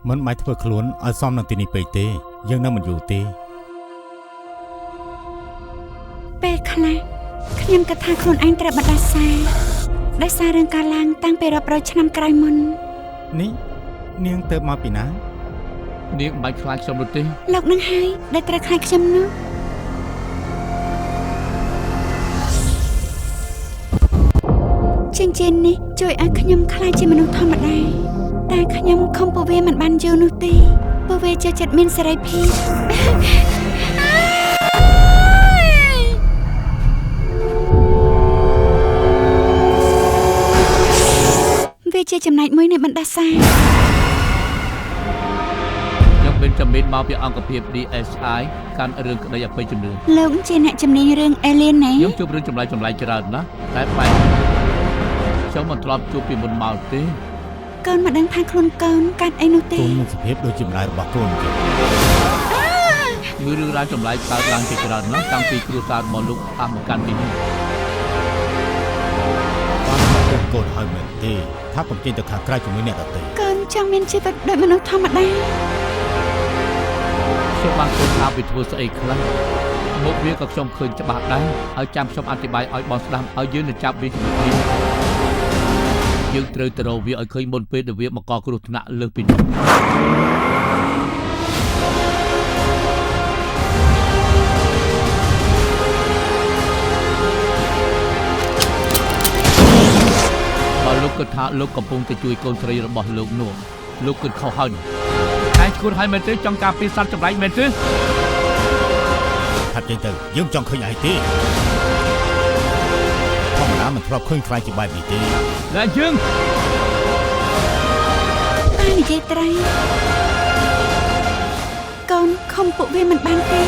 មិនបាច់ធ្វើខ្លួនឲ្យសមនឹងទីនេះពេកទេយើងនៅមិនយូរទេពេលខ្លះខ្ញុំគិតថាខ្លួនឯងត្រូវបដិសេធដោយសាររឿងការឡើងតាំងពីរាប់រយឆ្នាំក្រោយមុននេះនាងទៅមកពីណានាងមិនបាច់ខ្លាចខ្ញុំនោះទេលោកនឹងហើយដែលត្រូវខ្លាចខ្ញុំនោះចិញ្ចៀននេះជួយឲ្យខ្ញុំខ្លាចជាមនុស្សធម្មតាតែខ្ញុំខំពួកវាមិនបានយល់នោះទេពួកវាចូលចិត្តមានសេរីភាពវាជាចំណែកមួយនៃបណ្ដាសាខ្ញុំមានចំណេញមកពីអង្គភាព DSI កាន់រឿងក្តីអបិយជំនឿលោកជាអ្នកជំនាញរឿង Alien ណាខ្ញុំជួបរឿងចម្លែកច្រើនណាស់តែបែបខ្ញុំមិនធ្លាប់ជួបពីមុនមកទេកូនមិនដឹងថាខ្លួនកូនកាត់អីនោះទេកូនមានសភាពដូចចម្លើយរបស់កូនចឹងមានរឿងរ៉ាវចម្លែកកើតឡើងជាច្រើនណាស់តាំងពីគ្រួសាររបស់លោកតាមមកកាន់ទីនេះបានកូនហើយមែនទេថាកុំចេញទៅខាងក្រៅជាមួយអ្នកដទៃកូនចង់មានជីវិតដូចមនុស្សធម្មតាខ្ញុំបានធ្វើថាវាធ្វើស្អីខ្លះមកវាក៏ខ្ញុំឃើញច្បាស់ដែរហើយចាំខ្ញុំអធិប្បាយឲ្យបងស្ដាប់ហើយយើងនឹងចាប់វាជាមួយគ្នាយើងត្រូវទៅរកវាឲ្យឃើញមុនពេលដែលវាមកកគ្រោះថ្នាក់លើសពីនេះបើលោកគិតថាលោកកំពុងតែជួយកូនស្រីរបស់លោកនោះលោកគិតខុសហើយតែឈួតហើយមែនទេចង់ការពីសត្វចម្លែកមែនទេថាចេញទៅយើងចង់ឃើញអីទេធម្មតាមិនធ្លាប់ឃើញខ្លាចជាបែបនេះទេតែយើងតែនិយាយត្រូវកូនខំពួកវាមិនបានទេ